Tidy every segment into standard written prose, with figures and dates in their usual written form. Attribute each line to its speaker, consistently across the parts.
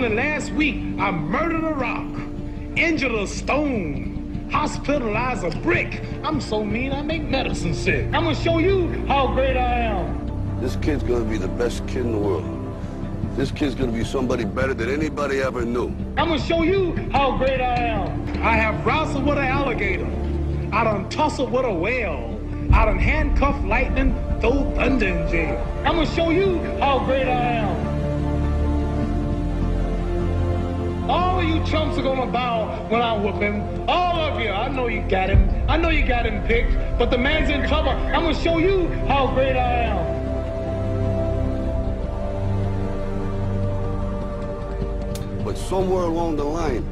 Speaker 1: Only last week, I murdered a rock, injured a stone, hospitalized a brick. I'm so mean, I make medicine sick. I'm gonna show you how great I am.
Speaker 2: This kid's gonna be the best kid in the world. This kid's gonna be somebody better than anybody ever knew.
Speaker 1: I'm gonna show you how great I am. I have wrestled with an alligator. I done tussled with a whale. I done handcuffed lightning, throw thunder in jail. I'm gonna show you how great I am. All of you chumps are gonna bow when I whoop him. All of you. I know you got him. I know you got him picked, but the man's in trouble. I'm gonna show you how great I am.
Speaker 2: But somewhere along the line,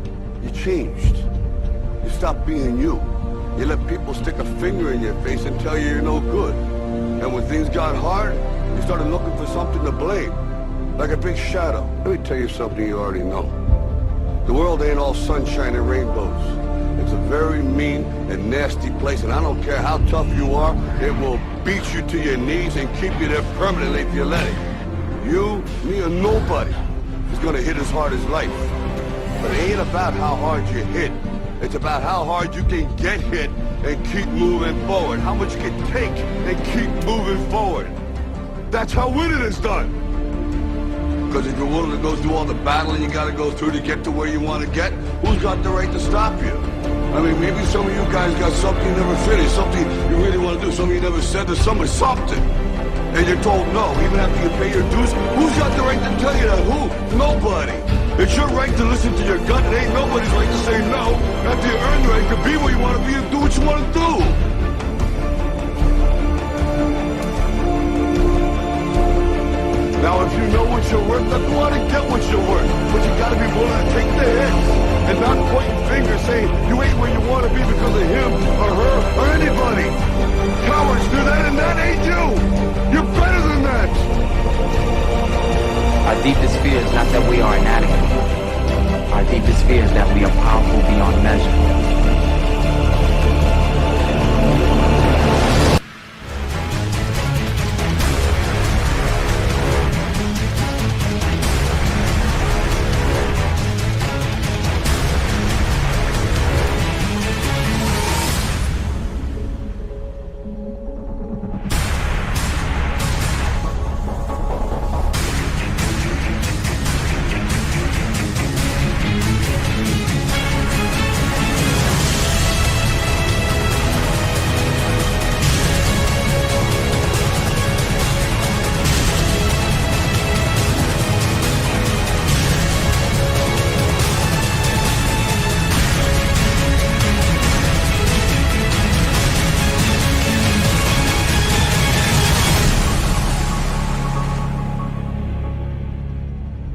Speaker 2: you changed. You stopped being you. You let people stick a finger in your face and tell you you're no good. And when things got hard, you started looking for something to blame, like a big shadow. Let me tell you something you already know. The world ain't all sunshine and rainbows. It's a very mean and nasty place, and I don't care how tough you are, it will beat you to your knees and keep you there permanently if you let it. You, me, or nobody is gonna hit as hard as life. But it ain't about how hard you hit. It's about how hard you can get hit and keep moving forward. How much you can take and keep moving forward. That's how winning is done. Because if you're willing to go through all the battling you gotta go through to get to where you want to get, who's got the right to stop you? I mean, maybe some of you guys got something you never finished, something you really want to do, something you never said to someone, something. And you're told no, even after you pay your dues. Who's got the right to tell you that? Who? Nobody. It's your right to listen to your gut. It ain't nobody's right to say no. After you earn the right to be where you want to be and do what you want to do. Now, if you know what you're worth, then go out and get what you're worth. But you gotta be willing to take the hits and not pointing fingers saying you ain't where you want to be because of him or her or anybody. Cowards do that, and that ain't you. You're better than that.
Speaker 3: Our deepest fear is not that we are inadequate. Our deepest fear is that we are powerful beyond measure.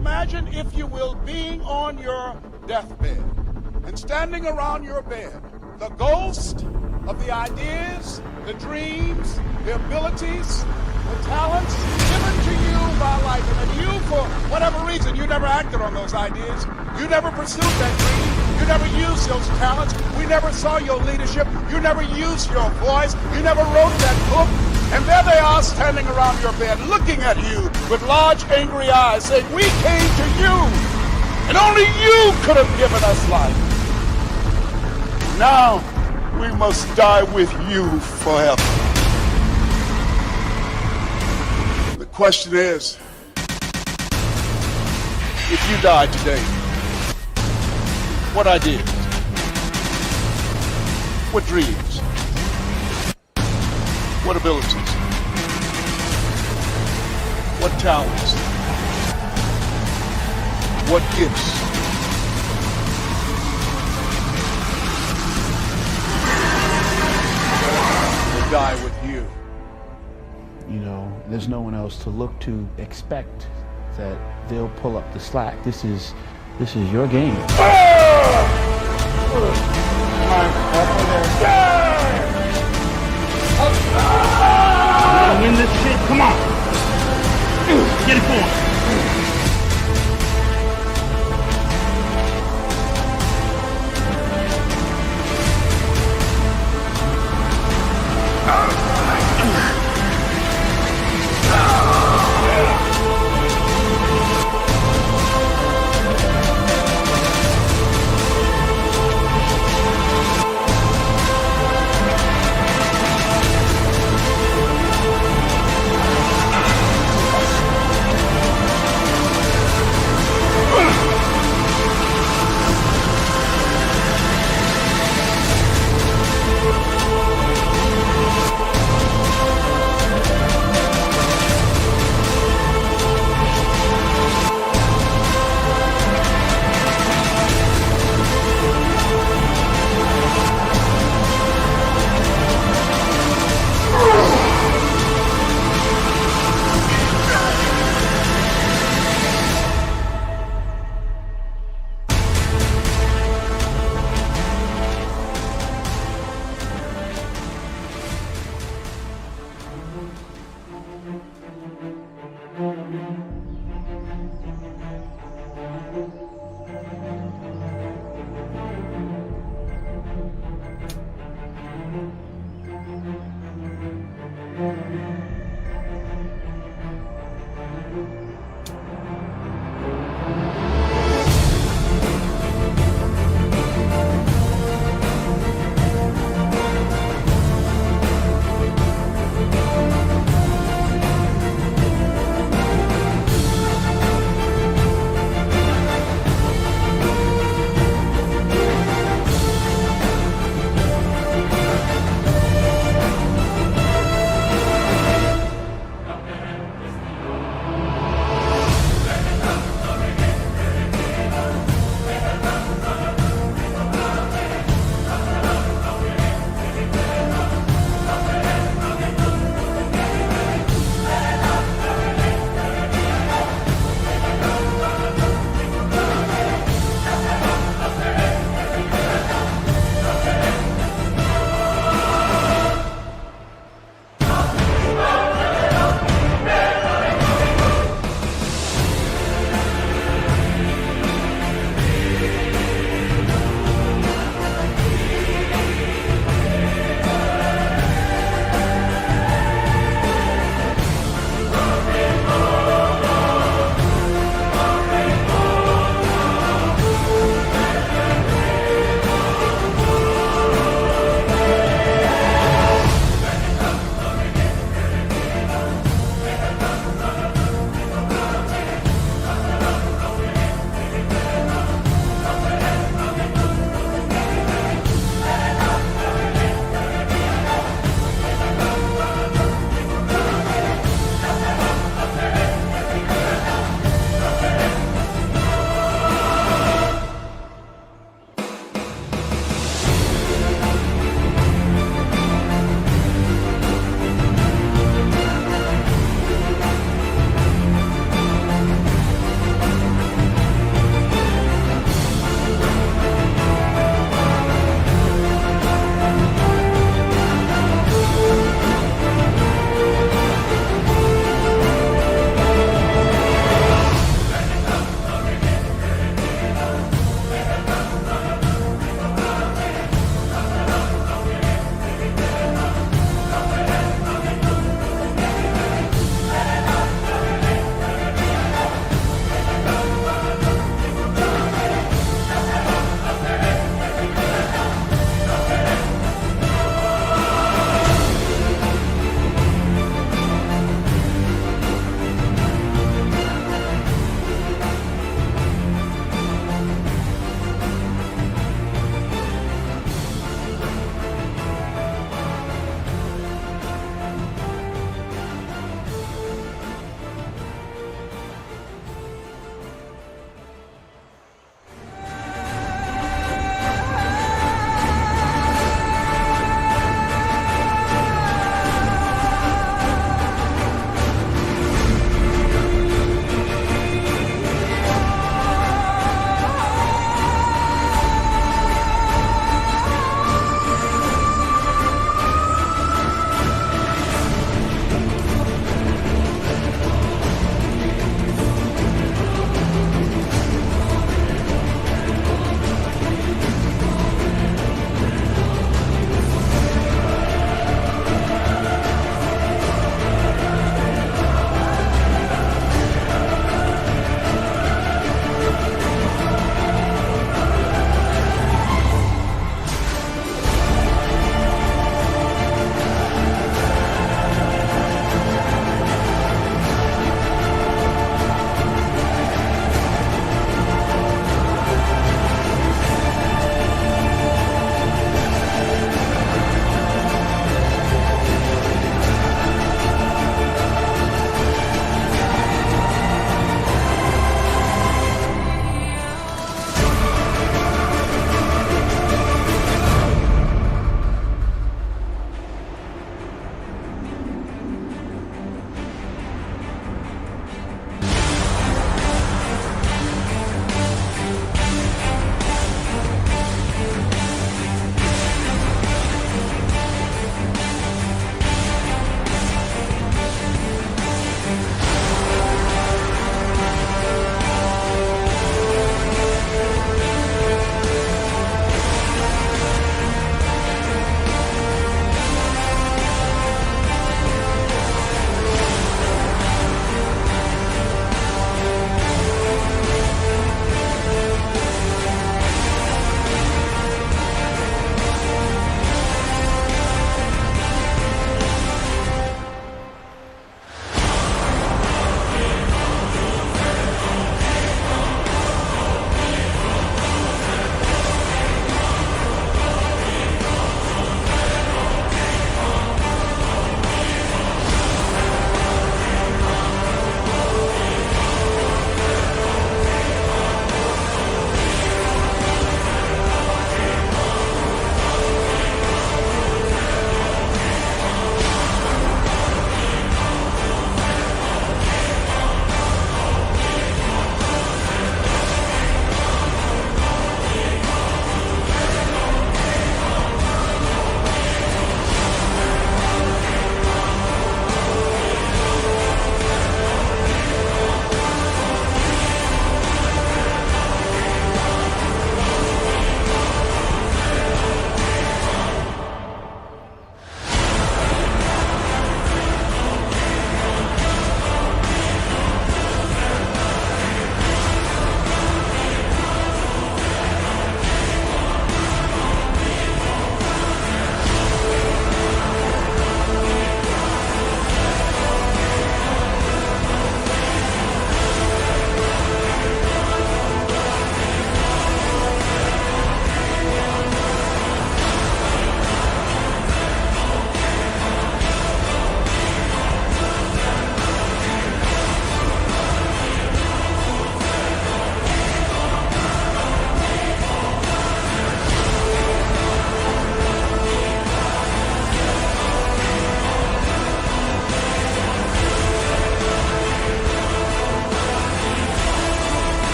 Speaker 4: Imagine, if you will, being on your deathbed and standing around your bed, the ghost of the ideas, the dreams, the abilities, the talents given to you by life. And you, for whatever reason, you never acted on those ideas. You never pursued that dream. You never used those talents. We never saw your leadership. You never used your voice. You never wrote that book. And there they are standing around your bed looking at you with large angry eyes saying, we came to you and only you could have given us life. Now we must die with you forever. The question is, if you died today, what ideas? What dreams? What abilities? What talents? What gifts? Will die with you.
Speaker 5: You know, there's no one else to look to. Expect that they'll pull up the slack. This is your game.
Speaker 1: Win this shit. Come on. Get it going.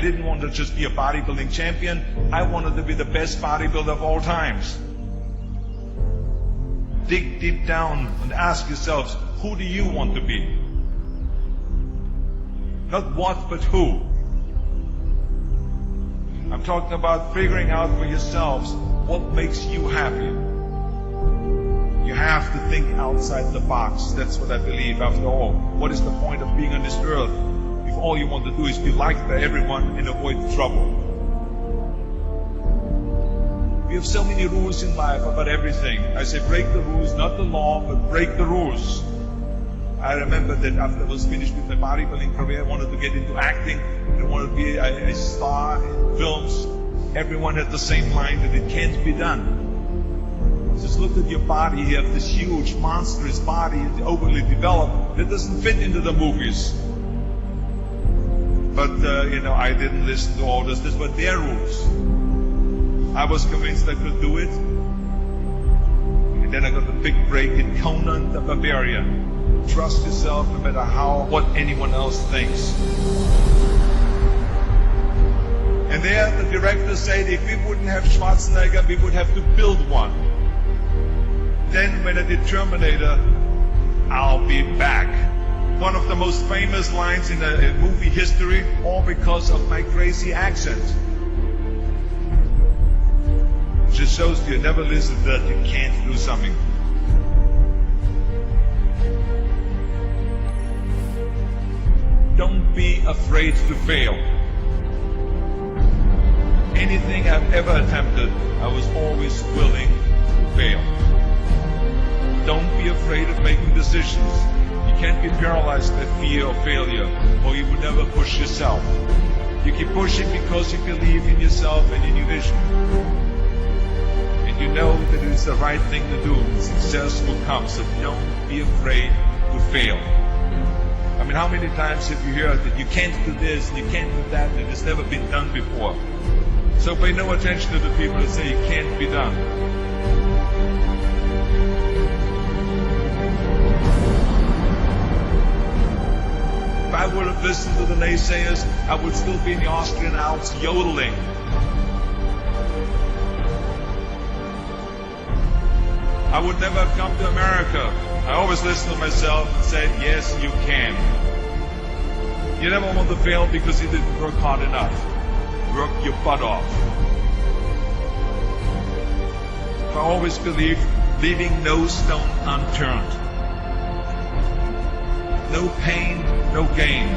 Speaker 6: I didn't want to just be a bodybuilding champion. I wanted to be the best bodybuilder of all times. Dig deep down and ask yourselves, who do you want to be? Not what, but who. I'm talking about figuring out for yourselves what makes you happy. You have to think outside the box. That's what I believe. After all, what is the point of being on this earth if all you want to do is be liked by everyone and avoid trouble? We have so many rules in life about everything. I say break the rules, not the law, but break the rules. I remember that after I was finished with my bodybuilding career, I wanted to get into acting. I wanted to be a star in films. Everyone had the same line that it can't be done. Just look at your body. You have this huge, monstrous body, overly developed, that doesn't fit into the movies. But, I didn't listen to orders. These were their rules. I was convinced I could do it. And then I got a big break in Conan the Barbarian. Trust yourself no matter what anyone else thinks. And there the director said if we wouldn't have Schwarzenegger, we would have to build one. Then when I did Terminator, I'll be back. One of the most famous lines in movie history, all because of my crazy accent. Just shows you never listen that you can't do something. Don't be afraid to fail. Anything I've ever attempted, I was always willing to fail. Don't be afraid of making decisions. You can't be paralyzed by fear of failure, or you will never push yourself. You keep pushing because you believe in yourself and in your vision. And you know that it is the right thing to do. Success will come, so don't be afraid to fail. I mean, how many times have you heard that you can't do this, and you can't do that, and it's never been done before? So pay no attention to the people that say it can't be done. If I would have listened to the naysayers, I would still be in the Austrian Alps yodeling. I would never have come to America. I always listened to myself and said, yes, you can. You never want to fail because you didn't work hard enough. Work your butt off. I always believed leaving no stone unturned. No pain, no gain.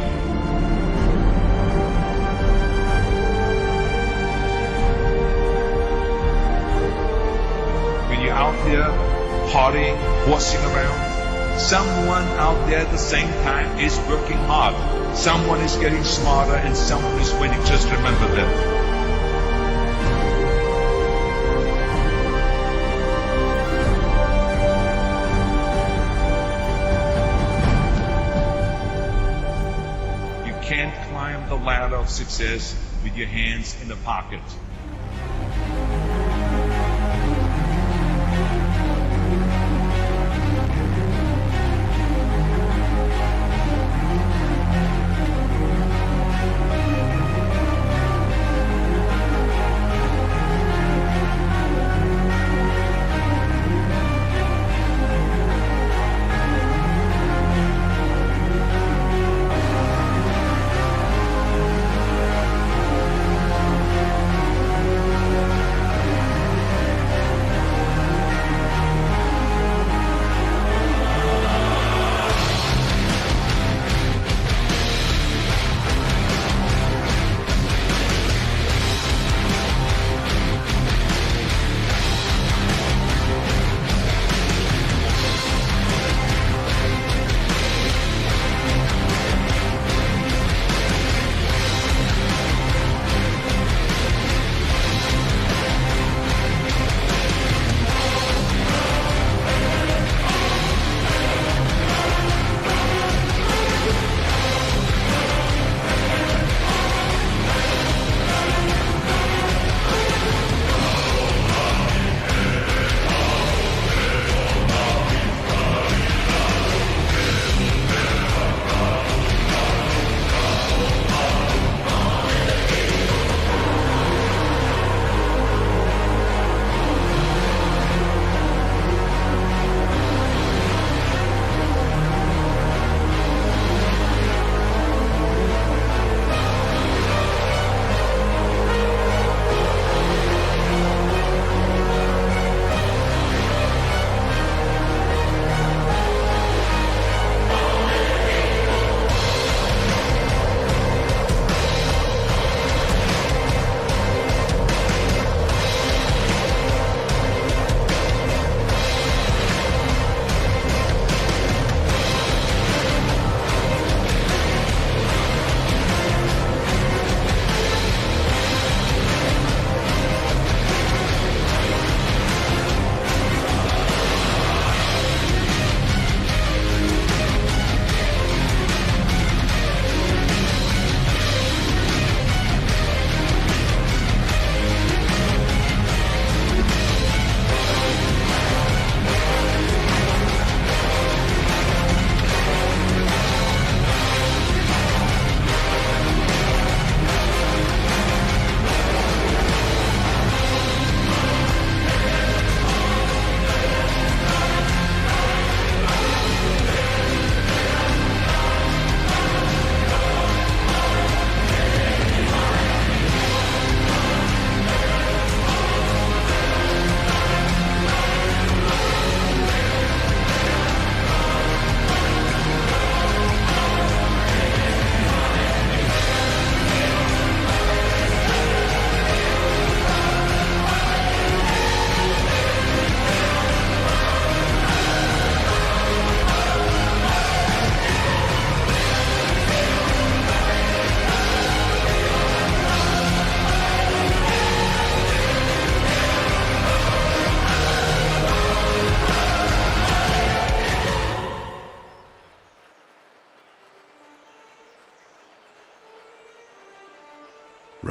Speaker 6: When you're out there partying, horsing around, someone out there at the same time is working hard. Someone is getting smarter and someone is winning. Just remember that. You can't climb the ladder of success with your hands in the pocket.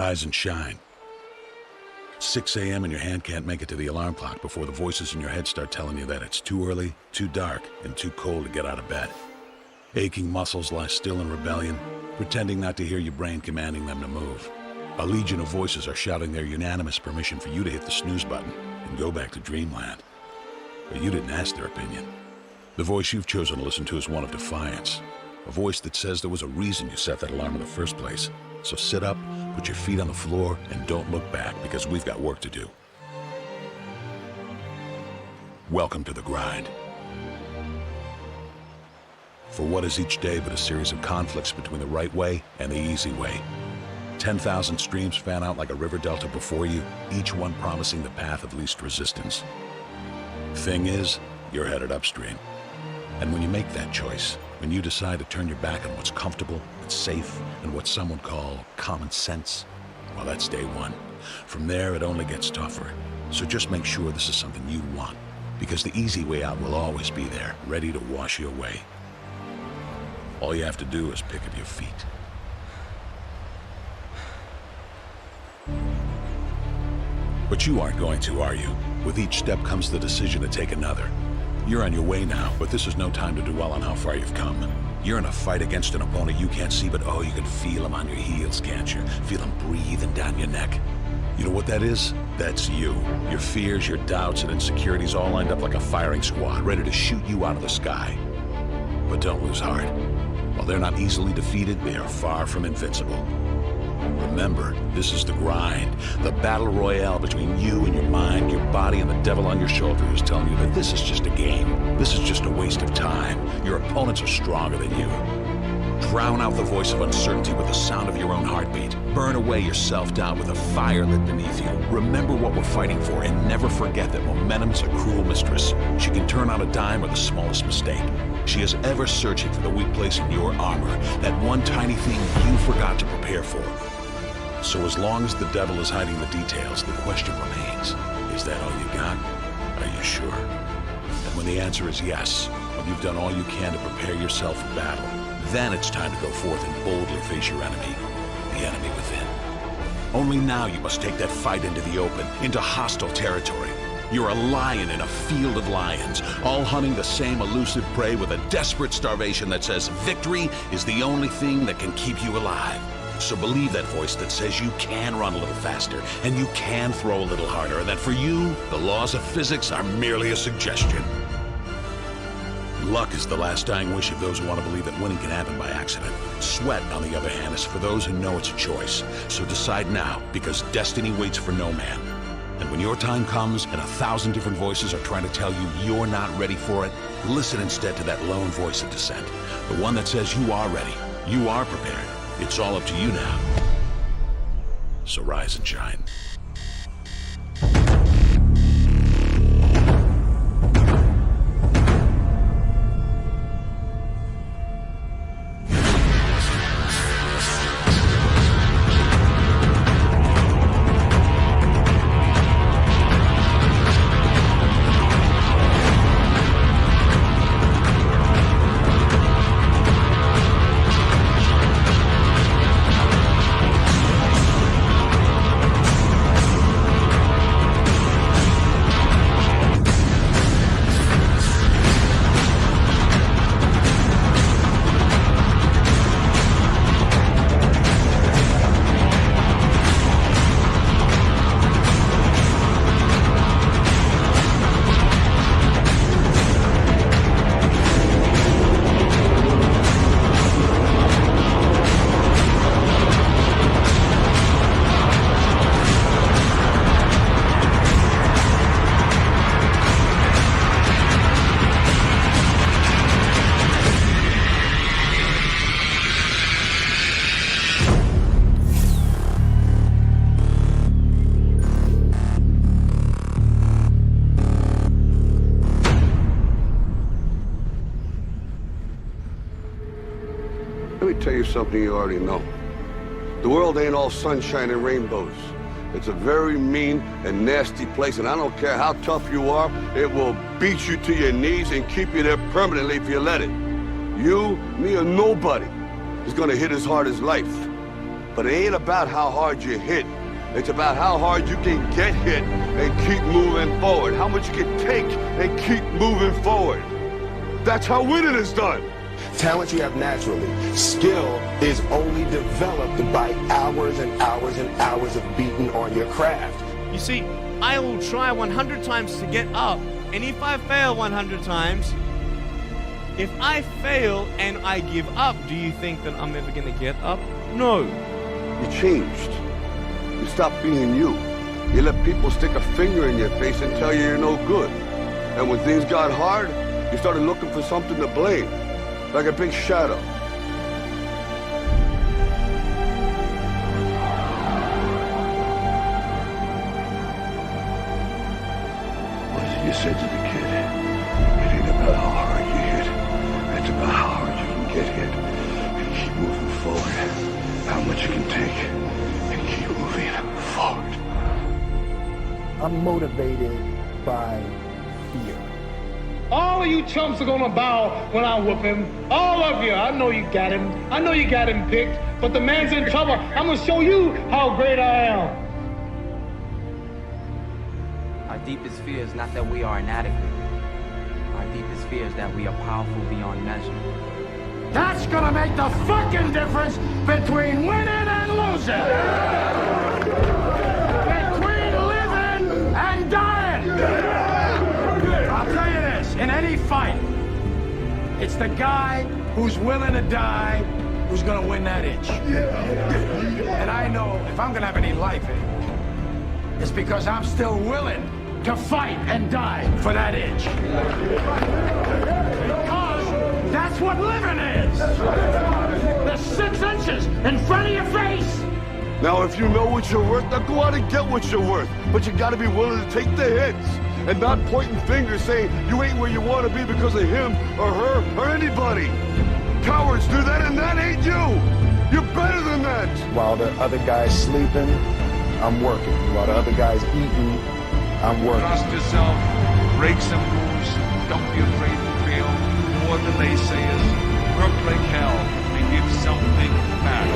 Speaker 7: Rise and shine. 6 a.m. and your hand can't make it to the alarm clock before the voices in your head start telling you that it's too early, too dark, and too cold to get out of bed. Aching muscles lie still in rebellion, pretending not to hear your brain commanding them to move. A legion of voices are shouting their unanimous permission for you to hit the snooze button and go back to dreamland. But you didn't ask their opinion. The voice you've chosen to listen to is one of defiance. A voice that says there was a reason you set that alarm in the first place. So sit up, put your feet on the floor, and don't look back, because we've got work to do. Welcome to the grind. For what is each day but a series of conflicts between the right way and the easy way? 10,000 streams fan out like a river delta before you, each one promising the path of least resistance. Thing is, you're headed upstream. And when you make that choice, when you decide to turn your back on what's comfortable, what's safe, and what some would call common sense, well, that's day one. From there, it only gets tougher. So just make sure this is something you want, because the easy way out will always be there, ready to wash you away. All you have to do is pick up your feet. But you aren't going to, are you? With each step comes the decision to take another. You're on your way now, but this is no time to dwell on how far you've come. You're in a fight against an opponent you can't see, but oh, you can feel him on your heels, can't you? Feel him breathing down your neck. You know what that is? That's you. Your fears, your doubts, and insecurities all lined up like a firing squad, ready to shoot you out of the sky. But don't lose heart. While they're not easily defeated, they are far from invincible. Remember, this is the grind, the battle royale between you and your mind, your body, and the devil on your shoulder who's telling you that this is just a game. This is just a waste of time. Your opponents are stronger than you. Drown out the voice of uncertainty with the sound of your own heartbeat. Burn away your self-doubt with a fire lit beneath you. Remember what we're fighting for, and never forget that momentum's a cruel mistress. She can turn on a dime with the smallest mistake. She is ever searching for the weak place in your armor, that one tiny thing you forgot to prepare for. So as long as the devil is hiding the details, the question remains, is that all you got? Are you sure? And when the answer is yes, when you've done all you can to prepare yourself for battle, then it's time to go forth and boldly face your enemy, the enemy within. Only now you must take that fight into the open, into hostile territory. You're a lion in a field of lions, all hunting the same elusive prey with a desperate starvation that says victory is the only thing that can keep you alive. So believe that voice that says you can run a little faster, and you can throw a little harder, and that for you, the laws of physics are merely a suggestion. Luck is the last dying wish of those who want to believe that winning can happen by accident. Sweat, on the other hand, is for those who know it's a choice. So decide now, because destiny waits for no man. And when your time comes and 1,000 different voices are trying to tell you you're not ready for it, listen instead to that lone voice of dissent. The one that says you are ready, you are prepared. It's all up to you now. So rise and shine.
Speaker 2: Let me tell you something you already know. The world ain't all sunshine and rainbows. It's a very mean and nasty place, and I don't care how tough you are, it will beat you to your knees and keep you there permanently if you let it. You, me, or nobody is gonna hit as hard as life. But it ain't about how hard you hit. It's about how hard you can get hit and keep moving forward. How much you can take and keep moving forward. That's how winning is done.
Speaker 8: Talent you have naturally. Skill is only developed by hours and hours and hours of beating on your craft.
Speaker 9: You see, I will try 100 times to get up, and if I fail 100 times, if I fail and I give up, do you think that I'm ever going to get up? No.
Speaker 2: You changed. You stopped being you. You let people stick a finger in your face and tell you you're no good. And when things got hard, you started looking for something to blame. Like a big shadow. What is it you said to the kid? It ain't about how hard you hit. It's about how hard you can get hit and keep moving forward. How much you can take and keep moving forward.
Speaker 8: I'm motivated by fear.
Speaker 1: All of you chumps are gonna bow when I whoop him. All of you. I know you got him. I know you got him picked. But the man's in trouble. I'm gonna show you how great I am.
Speaker 3: Our deepest fear is not that we are inadequate. Our deepest fear is that we are powerful beyond measure.
Speaker 10: That's gonna make the fucking difference between winning and losing. Between living and dying. I'll tell you this, in any fight, it's the guy who's willing to die who's gonna win that inch. And I know if I'm gonna have any life in it, it's because I'm still willing to fight and die for that inch. Because that's what living is. The 6 inches in front of your face.
Speaker 2: Now, if you know what you're worth, now go out and get what you're worth. But you gotta be willing to take the hits and not pointing fingers saying you ain't where you want to be because of him or her or anybody. Cowards do that, and that ain't you. You're better than that.
Speaker 8: While the other guy's sleeping, I'm working. While the other guy's eating, I'm working.
Speaker 6: Trust yourself, break some rules, don't be afraid to fail, more than naysayers, work like hell, and give something back.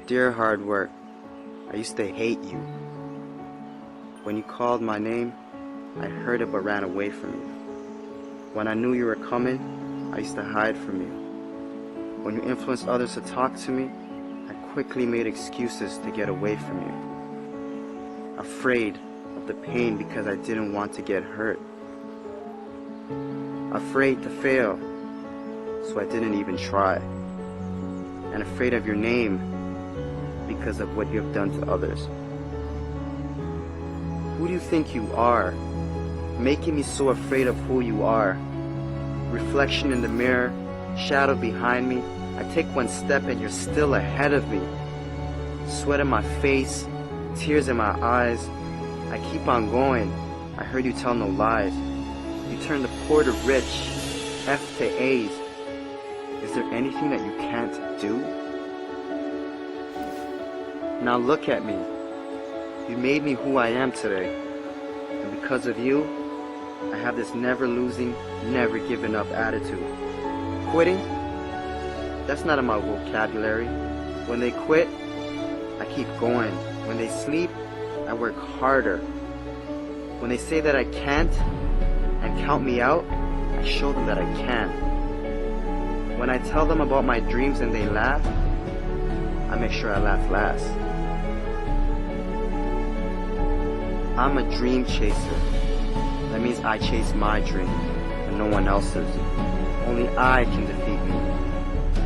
Speaker 11: Dear hard work, I used to hate you. When you called my name, I heard it but ran away from you. When I knew you were coming, I used to hide from you. When you influenced others to talk to me, I quickly made excuses to get away from you. Afraid of the pain because I didn't want to get hurt. Afraid to fail, so I didn't even try. and afraid of your name because of what you have done to others. Who do you think you are, making me so afraid of who you are? Reflection in the mirror, shadow behind me. I take one step and you're still ahead of me. Sweat in my face, tears in my eyes. I keep on going. I heard you tell no lies. You turn the poor to rich, F to A's. Is there anything that you can't do? Now look at me. You made me who I am today. And because of you, I have this never losing, never giving up attitude. Quitting? That's not in my vocabulary. When they quit, I keep going. When they sleep, I work harder. When they say that I can't and count me out, I show them that I can. When I tell them about my dreams and they laugh, I make sure I laugh last. I'm a dream chaser. That means I chase my dream and no one else's. Only I can defeat me.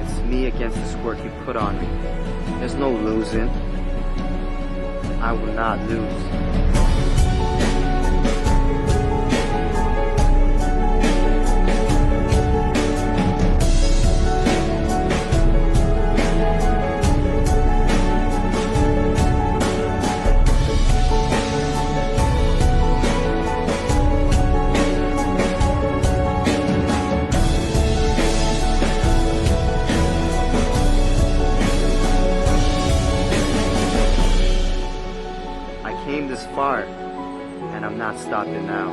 Speaker 11: It's me against the squirt you put on me. There's no losing. I will not lose. Far, and I'm not stopping now.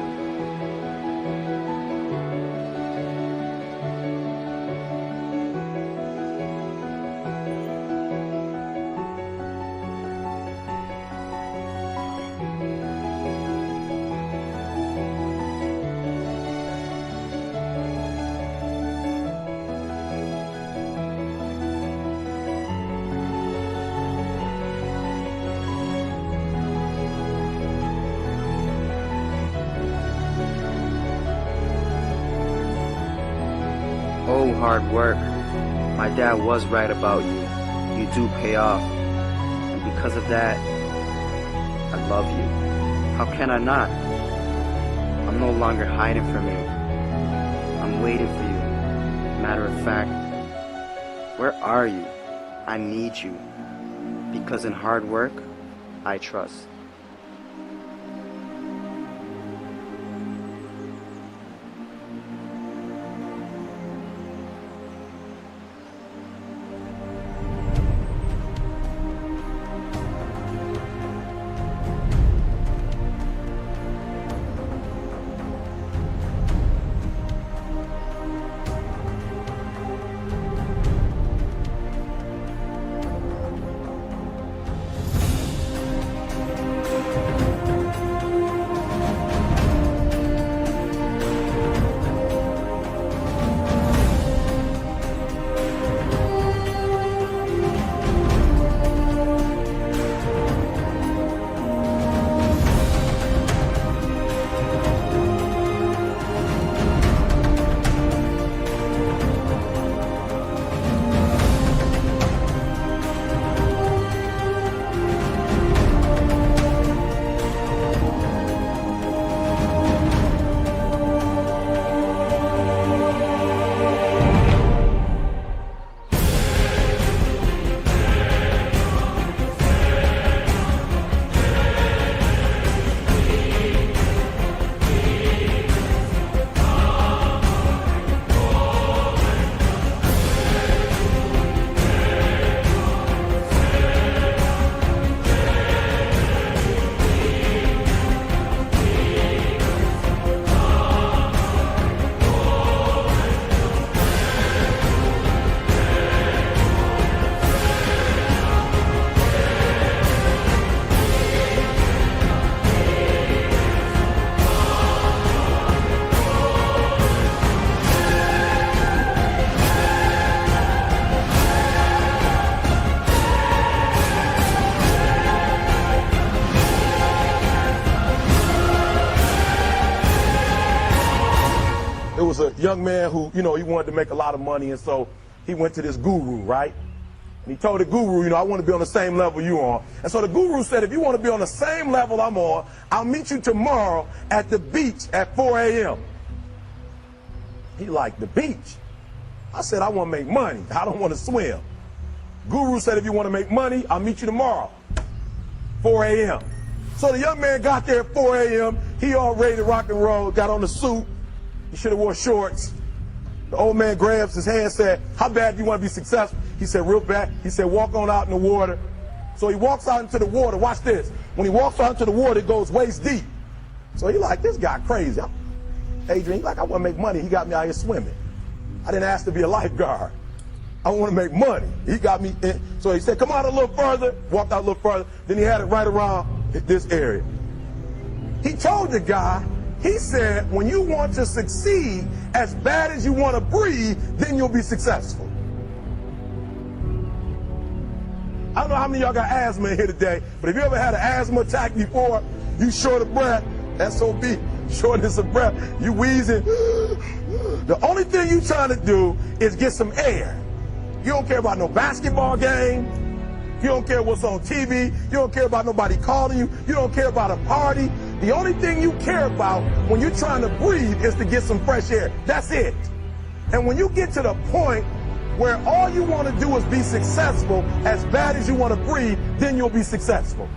Speaker 11: Oh, hard work. My dad was right about you. You do pay off. And because of that, I love you. How can I not? I'm no longer hiding from you. I'm waiting for you. Matter of fact, where are you? I need you. Because in hard work, I trust.
Speaker 12: A young man who, he wanted to make a lot of money, and so he went to this guru, right? And he told the guru, I want to be on the same level you are. And so the guru said, if you want to be on the same level I'm on, I'll meet you tomorrow at the beach at 4 a.m. He liked the beach. I said, I want to make money. I don't want to swim. Guru said, if you want to make money, I'll meet you tomorrow, 4 a.m. So the young man got there at 4 a.m. He all ready to rock and roll, got on the suit. He should have wore shorts. The old man grabs his hand and said, how bad do you want to be successful? He said, real bad. He said, walk on out in the water. So he walks out into the water. Watch this. When he walks out into the water, it goes waist deep. So he like, this guy crazy. Adrian, he like, I want to make money. He got me out here swimming. I didn't ask to be a lifeguard. I want to make money. He got me in. So he said, come out a little further. Walked out a little further. Then he had it right around this area. He told the guy, he said, when you want to succeed as bad as you want to breathe, then you'll be successful. I don't know how many of y'all got asthma in here today, but if you ever had an asthma attack before, you short of breath, SOB, shortness of breath, you wheezing. The only thing you trying to do is get some air. You don't care about no basketball game. You don't care what's on TV. You don't care about nobody calling you. You don't care about a party. The only thing you care about when you're trying to breathe is to get some fresh air. That's it. And when you get to the point where all you want to do is be successful as bad as you want to breathe, then you'll be successful.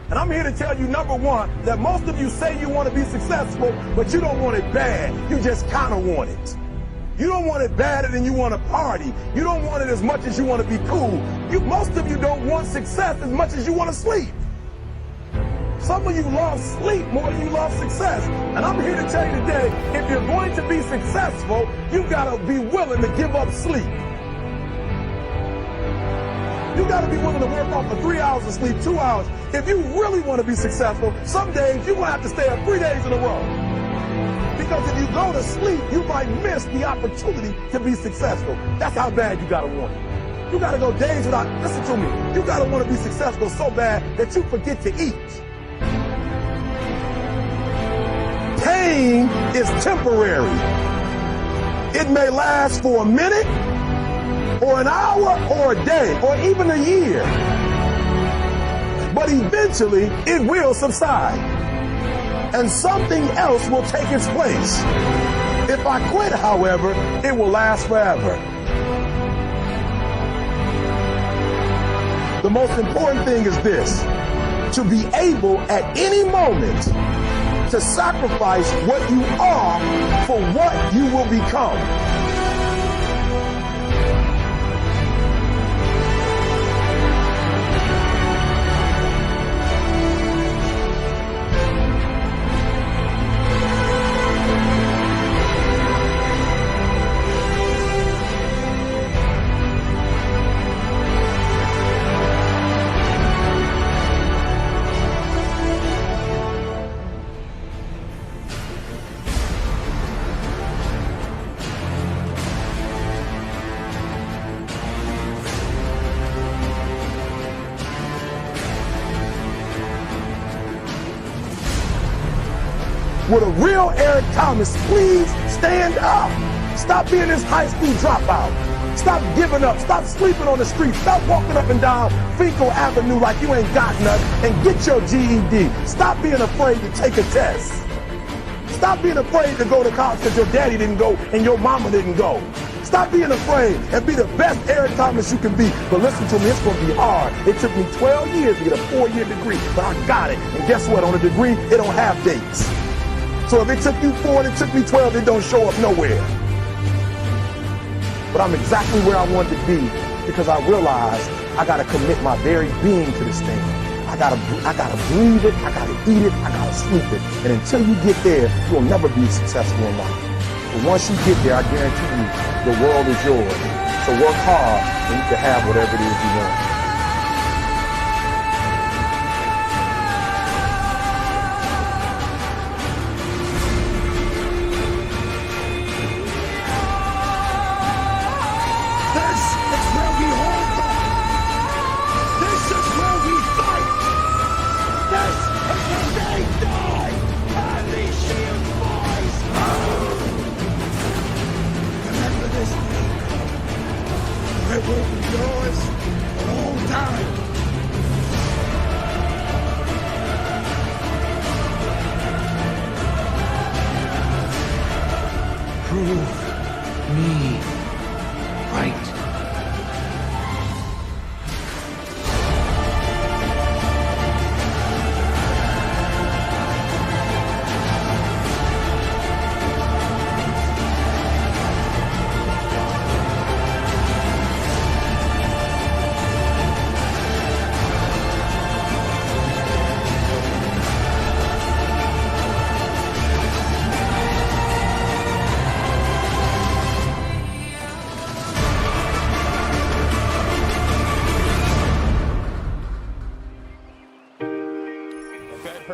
Speaker 12: And I'm here to tell you, number one, that most of you say you want to be successful, but you don't want it bad. You just kind of want it. You don't want it badder than you want to party. You don't want it as much as you want to be cool. Most of you don't want success as much as you want to sleep. Some of you love sleep more than you love success. And I'm here to tell you today, if you're going to be successful, you've got to be willing to give up sleep. You got to be willing to work off for 3 hours of sleep, 2 hours. If you really want to be successful, some days you're going to have to stay up 3 days in a row. Because if you go to sleep, you might miss the opportunity to be successful. That's how bad you got to want it. You got to go days without, listen to me, you got to want to be successful so bad that you forget to eat. Pain is temporary. It may last for a minute, or an hour, or a day, or even a year. But eventually, it will subside. And something else will take its place. If I quit, however, it will last forever. The most important thing is this: to be able at any moment to sacrifice what you are for what you will become. With a real Eric Thomas, please stand up. Stop being this high school dropout. Stop giving up. Stop sleeping on the street. Stop walking up and down Finkel Avenue like you ain't got nothing, and get your GED. Stop being afraid to take a test. Stop being afraid to go to college because your daddy didn't go and your mama didn't go. Stop being afraid and be the best Eric Thomas you can be. But listen to me, it's going to be hard. It took me 12 years to get a 4-year degree, but I got it. And guess what? On a degree, it don't have dates. So if it took you 4 and it took me 12, it don't show up nowhere. But I'm exactly where I wanted to be because I realized I got to commit my very being to this thing. I gotta breathe it, I gotta eat it, I gotta sleep it. And until you get there, you'll never be successful in life. But once you get there, I guarantee you, the world is yours. So work hard and you can have whatever it is you want.
Speaker 10: It will be yours.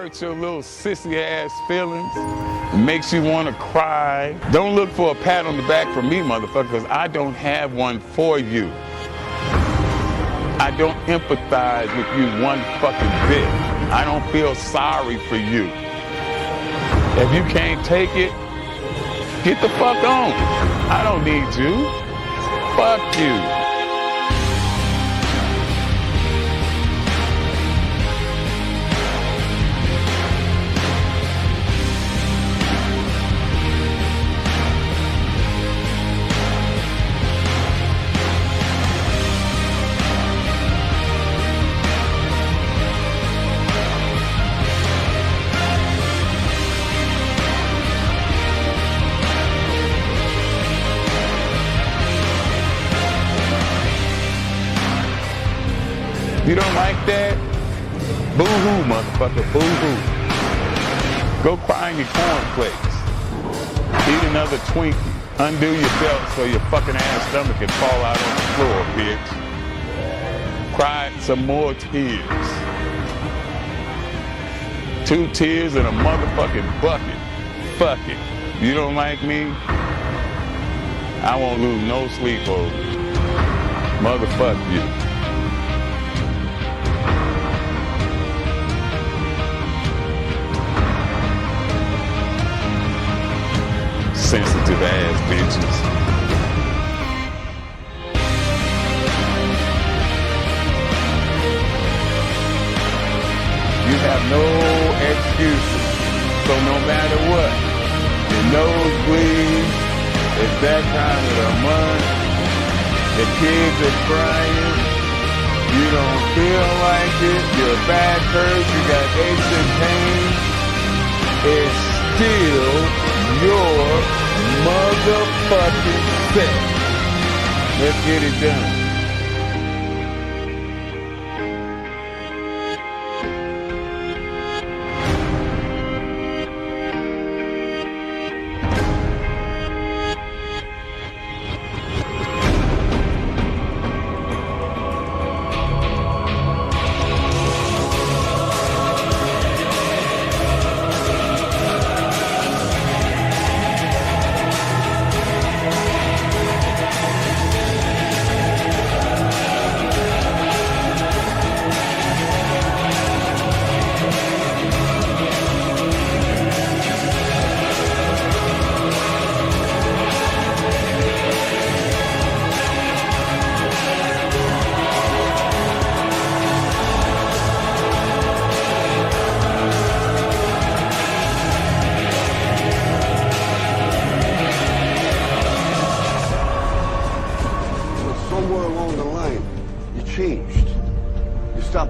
Speaker 13: hurts your little sissy-ass feelings, it makes you want to cry, don't look for a pat on the back from me, motherfucker, because I don't have one for you. I don't empathize with you one fucking bit. I don't feel sorry for you. If you can't take it, get the fuck on. I don't need you. Fuck you. You don't like that? Boo-hoo, motherfucker, boo-hoo. Go cry in your cornflakes. Eat another Twinkie. Undo your belt so your fucking ass stomach can fall out on the floor, bitch. Cry some more tears. 2 tears in a motherfucking bucket. Fuck it. You don't like me? I won't lose no sleep over you. Motherfuck you. Sensitive ass bitches. You have no excuses. So no matter what, your nose bleeds, it's that time of the month, the kids are crying, you don't feel like it, your back hurts, you got aches and pains, it's still your motherfucking self. Let's get it done.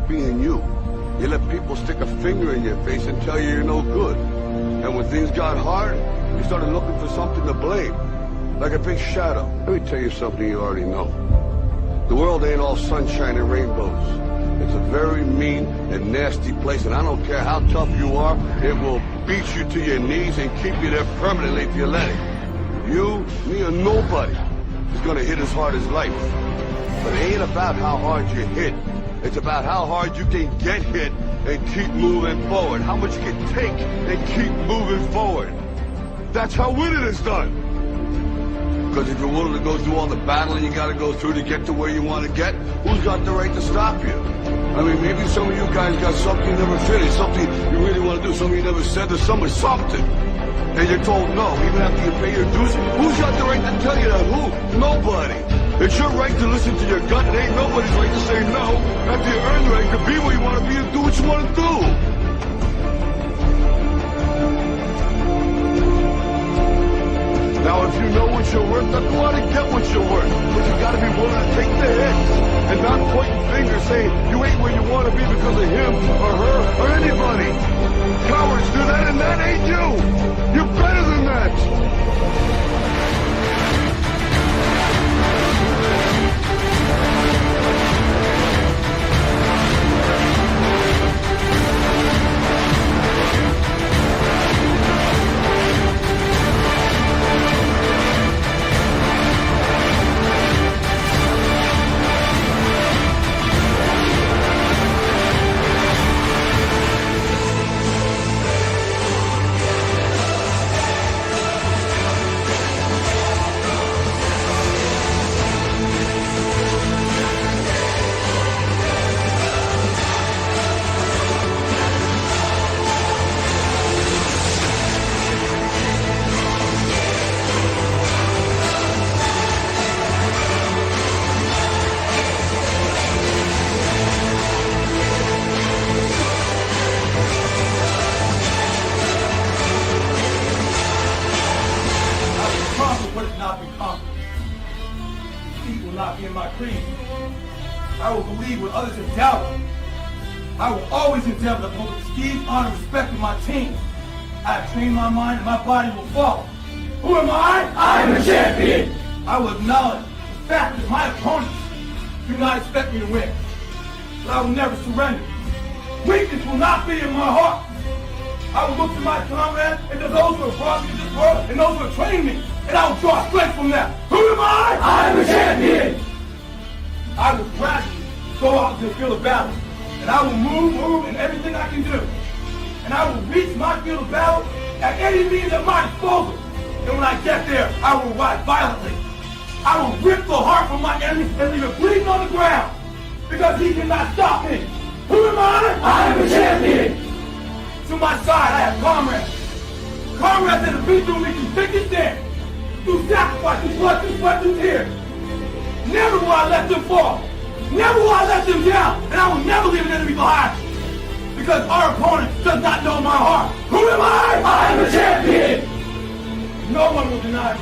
Speaker 2: Being you. You let people stick a finger in your face and tell you you're no good. And when things got hard, you started looking for something to blame. Like a big shadow. Let me tell you something you already know. The world ain't all sunshine and rainbows. It's a very mean and nasty place, and I don't care how tough you are, it will beat you to your knees and keep you there permanently if you let it. You, me, or nobody is gonna hit as hard as life. But it ain't about how hard you hit. It's about how hard you can get hit and keep moving forward. How much you can take and keep moving forward. That's how winning is done. Because if you're willing to go through all the battling you got to go through to get to where you want to get, who's got the right to stop you? I mean, maybe some of you guys got something you never finished, something you really want to do, something you never said to somebody, something. And you're told no, even after you pay your dues. Who's got the right to tell you that? Who? Nobody. It's your right to listen to your gut. It ain't nobody's right to say no after you earn the right to be where you want to be and do what you want to do. Now, if you know what you're worth, then go out and get what you're worth. But you got to be willing to take the hits and not pointing fingers saying you ain't where you want to be because of him or her or anybody. Cowards do that, and that ain't you. You're better than that.
Speaker 1: others have doubted. I will always endeavor to hold the prestige, honor, and respect of my team. I have trained my mind and my body will follow. Who am I? I am a champion. I will acknowledge the fact that my opponents do not expect me to win. But I will never surrender. Weakness will not be in my heart. I will look to my comrades and to those who have brought me to this world and those who have trained me, and I will draw strength from them. Who am I? I am a champion. I will gradually go out to the field of battle, and I will move in everything I can do. And I will reach my field of battle at any means at my disposal. And when I get there, I will ride violently. I will rip the heart from my enemy and leave it bleeding on the ground, because he cannot stop me. Who am I? I am a champion. To my side, I have comrades. Comrades that have been through me through thick and thin, through sacrifice, through blood, through sweat, through tears. Never will I let them fall. Never will I let them down. And I will never leave an enemy behind. Because our opponent does not know my heart. Who am I? I am a champion. No one will deny me.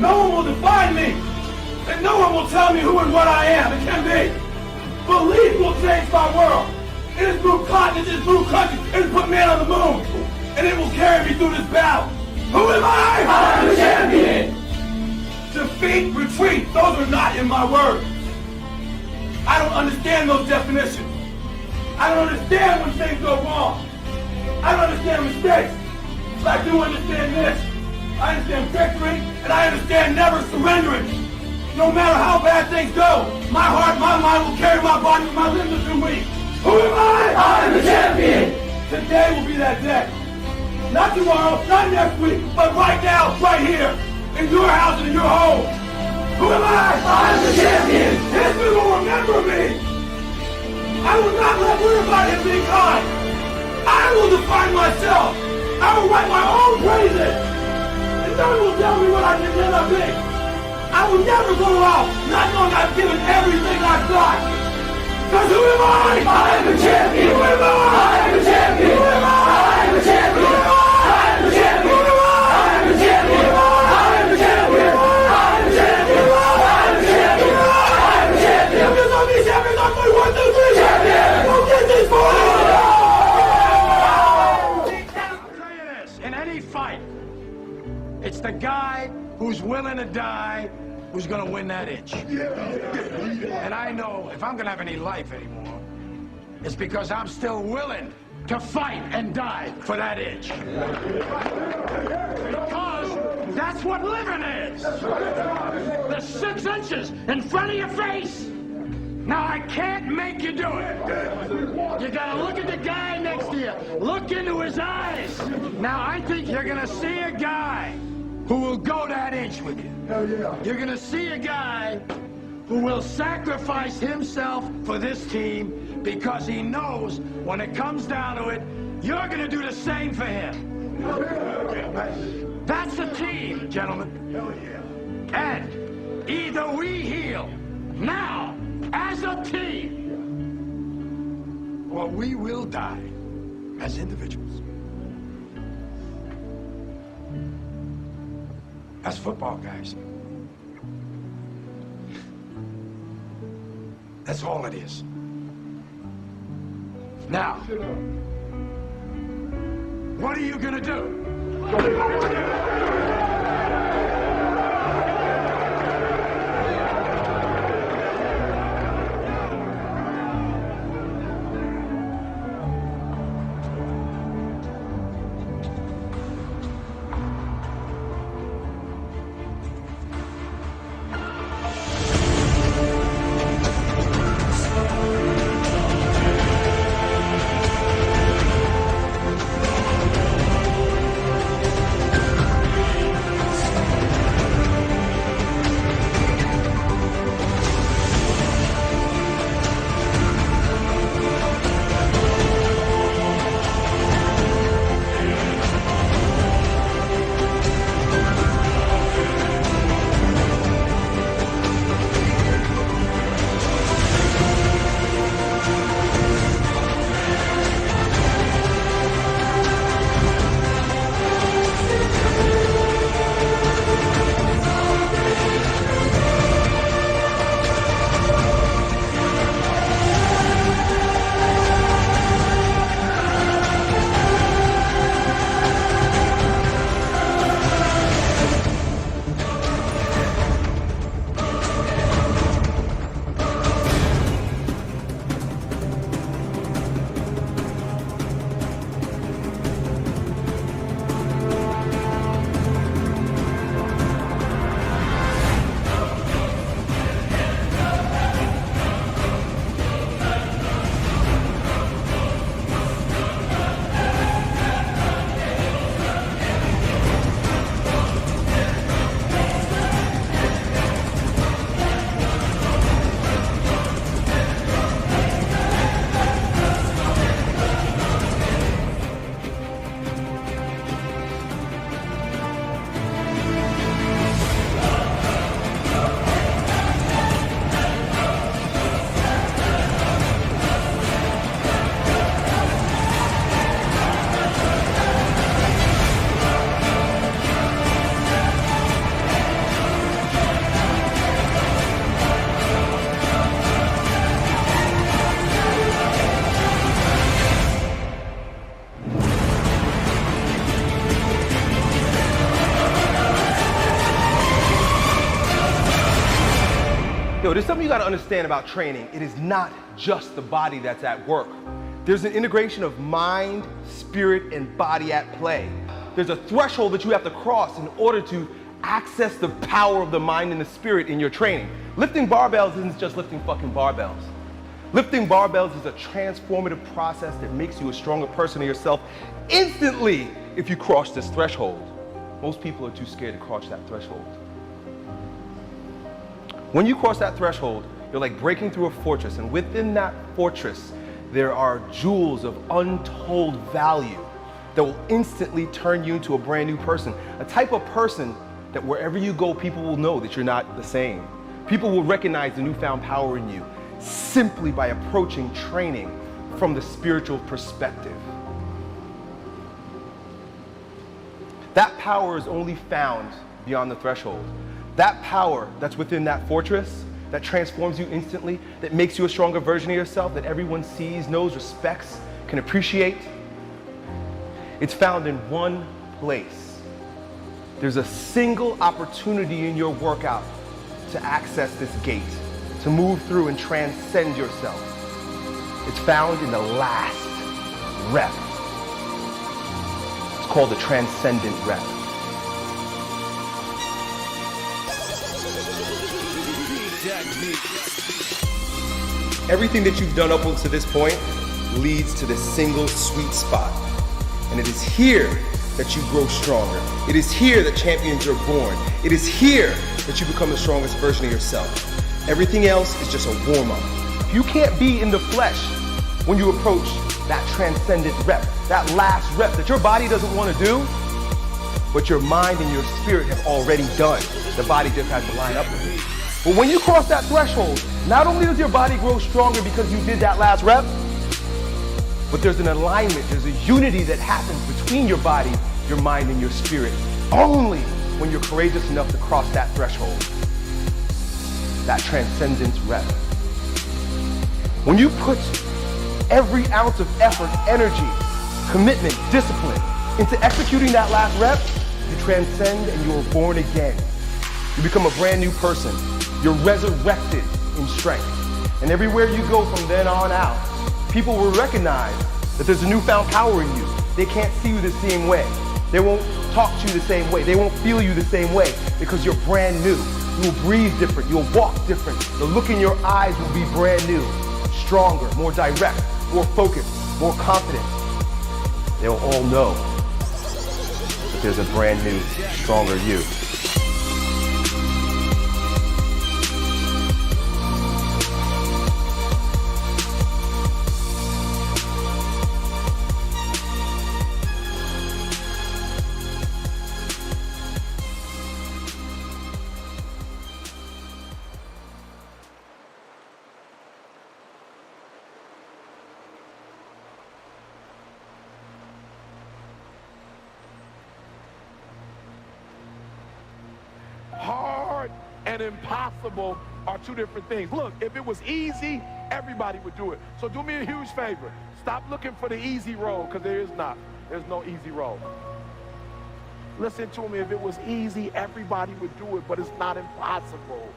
Speaker 1: No one will define me. And no one will tell me who and what I am. It can be. Belief will change my world. It has moved continents, it has moved countries, it has put man on the moon. And it will carry me through this battle. Who am I? I am a champion. Defeat, retreat, those are not in my words. I don't understand those definitions. I don't understand when things go wrong. I don't understand mistakes. But I do understand this. I understand victory, and I understand never surrendering. No matter how bad things go, my heart, my mind will carry my body when my limbs are too weak. Who am I? I am the champion. Today will be that day. Not tomorrow, not next week, but right now, right here, in your house and in your home. Who am I? I am the champion. History will remember me. I will not let everybody have been kind. I will define myself. I will write my own praises. And no one will tell me what I can never be. I will never go out not knowing I've given everything I've got. Because who am I? I am a champion. Who am I? I am a champion. Who am I? I am a champion. Who am I? I am a champion. Who am I? I am a champion. I am a champion. I am a champion. I am a champion. I am a champion. Champions on me, champions on me. 1, 2, 3, champion. We'll get this for you.
Speaker 10: I'll tell you this, in any fight, it's the guy who's willing to die who's gonna win that itch. And I know if I'm gonna have any life anymore, it's because I'm still willing to fight and die for that itch. Because that's what living is. The 6 inches in front of your face. Now I can't make you do it. You gotta look at the guy next to you. Look into his eyes. Now I think you're gonna see a guy who will go that inch with you. You're gonna see a guy who will sacrifice himself for this team because he knows when it comes down to it, you're gonna do the same for him. That's a team, gentlemen. And either we heal now as a team, or we will die as individuals. That's football, guys. That's all it is. Now, what are you gonna do?
Speaker 14: Yo, there's something you gotta understand about training. It is not just the body that's at work. There's an integration of mind, spirit, and body at play. There's a threshold that you have to cross in order to access the power of the mind and the spirit in your training. Lifting barbells isn't just lifting fucking barbells. Lifting barbells is a transformative process that makes you a stronger person of yourself instantly if you cross this threshold. Most people are too scared to cross that threshold. When you cross that threshold, you're like breaking through a fortress, and within that fortress, there are jewels of untold value that will instantly turn you into a brand new person. A type of person that wherever you go, people will know that you're not the same. People will recognize the newfound power in you simply by approaching training from the spiritual perspective. That power is only found beyond the threshold. That power that's within that fortress, that transforms you instantly, that makes you a stronger version of yourself, that everyone sees, knows, respects, can appreciate, it's found in one place. There's a single opportunity in your workout to access this gate, to move through and transcend yourself. It's found in the last rep. It's called the transcendent rep. Everything that you've done up until this point leads to this single sweet spot. And it is here that you grow stronger. It is here that champions are born. It is here that you become the strongest version of yourself. Everything else is just a warm-up. You can't be in the flesh when you approach that transcendent rep, that last rep that your body doesn't want to do, but your mind and your spirit have already done. The body just has to line up with it. But when you cross that threshold, not only does your body grow stronger because you did that last rep, but there's an alignment, there's a unity that happens between your body, your mind, and your spirit, only when you're courageous enough to cross that threshold, that transcendence rep. When you put every ounce of effort, energy, commitment, discipline into executing that last rep, you transcend and you are born again. You become a brand new person. You're resurrected in strength. And everywhere you go from then on out, people will recognize that there's a newfound power in you. They can't see you the same way. They won't talk to you the same way. They won't feel you the same way because you're brand new. You will breathe different. You'll walk different. The look in your eyes will be brand new, stronger, more direct, more focused, more confident. They'll all know that there's a brand new, stronger you.
Speaker 10: Hard and impossible are two different things. Look, if it was easy, everybody would do it. So do me a huge favor. Stop looking for the easy road, because there is not. There's no easy road. Listen to me. If it was easy, everybody would do it, but it's not impossible.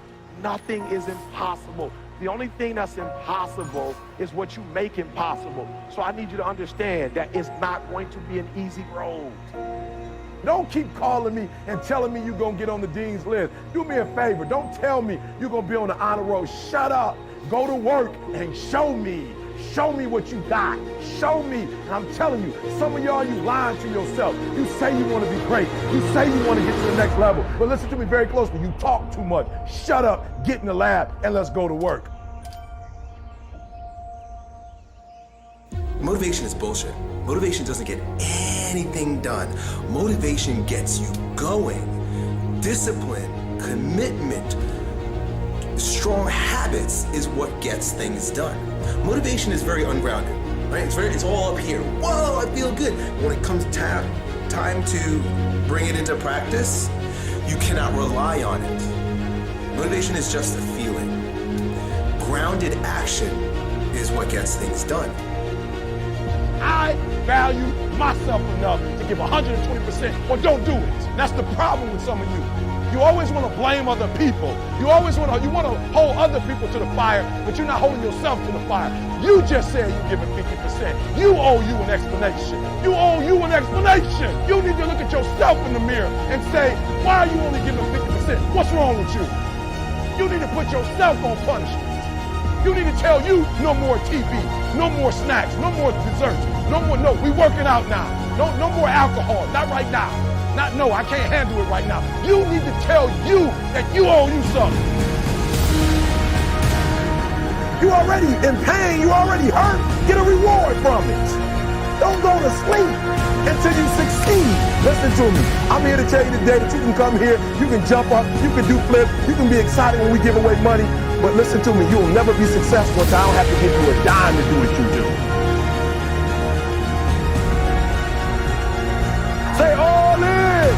Speaker 10: Nothing is impossible. The only thing that's impossible is what you make impossible. So I need you to understand that it's not going to be an easy road. Don't keep calling me and telling me you're going to get on the dean's list. Do me a favor. Don't tell me you're going to be on the honor roll. Shut up. Go to work and show me. Show me what you got. Show me. And I'm telling you, some of y'all, you lying to yourself. You say you want to be great. You say you want to get to the next level. But listen to me very closely. You talk too much. Shut up, get in the lab, and let's go to work.
Speaker 8: Motivation is bullshit. Motivation doesn't get anything done. Motivation gets you going. Discipline, commitment, strong habits is what gets things done. Motivation is very ungrounded, right? It's all up here. Whoa, I feel good. When it comes time to bring it into practice, you cannot rely on it. Motivation is just a feeling. Grounded action is what gets things done.
Speaker 10: I value myself enough to give 120% or don't do it. That's the problem with some of you.
Speaker 12: You always want to blame other people. You always want to hold other people to the fire, but you're not holding yourself to the fire. You just said you're giving 50%. You owe you an explanation. You owe you an explanation. You need to look at yourself in the mirror and say, why are you only giving 50%? What's wrong with you? You need to put yourself on punishment. You need to tell you no more TV, no more snacks, no more desserts, no, we working out now. No more alcohol, not right now. No, I can't handle it right now. You need to tell you that you owe you something. You already in pain, you already hurt, get a reward from it. Don't go to sleep until you succeed. Listen to me. I'm here to tell you today that you can come here, you can jump up, you can do flips, you can be excited when we give away money. But listen to me, you'll never be successful until I don't have to give you a dime to do what you do. Say all in!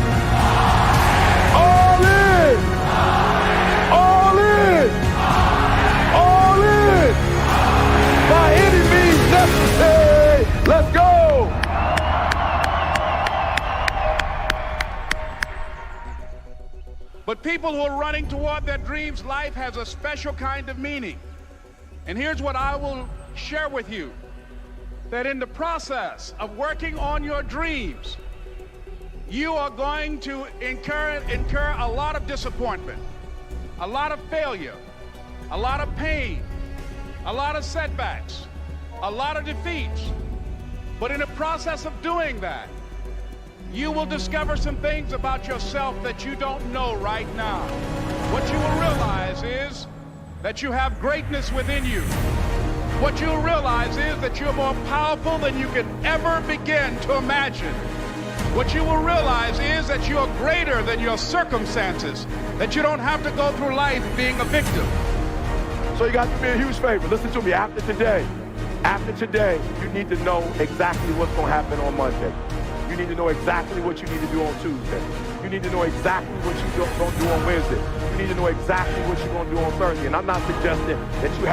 Speaker 12: All in! All in! All in! By any means necessary! Let's go!
Speaker 4: But people who are running toward their dreams, life has a special kind of meaning. And here's what I will share with you. That in the process of working on your dreams, you are going to incur a lot of disappointment, a lot of failure, a lot of pain, a lot of setbacks, a lot of defeats. But in the process of doing that, you will discover some things about yourself that you don't know right now. What you will realize is that you have greatness within you. What you'll realize is that you're more powerful than you can ever begin to imagine. What you will realize is that you are greater than your circumstances, that you don't have to go through life being a victim.
Speaker 12: So you got to be a huge favor. Listen to me, after today, you need to know exactly what's going to happen on Monday. You need to know exactly what you need to do on Tuesday. You need to know exactly what you're going to do on Wednesday. You need to know exactly what you're going to do on Thursday. And I'm not suggesting that you have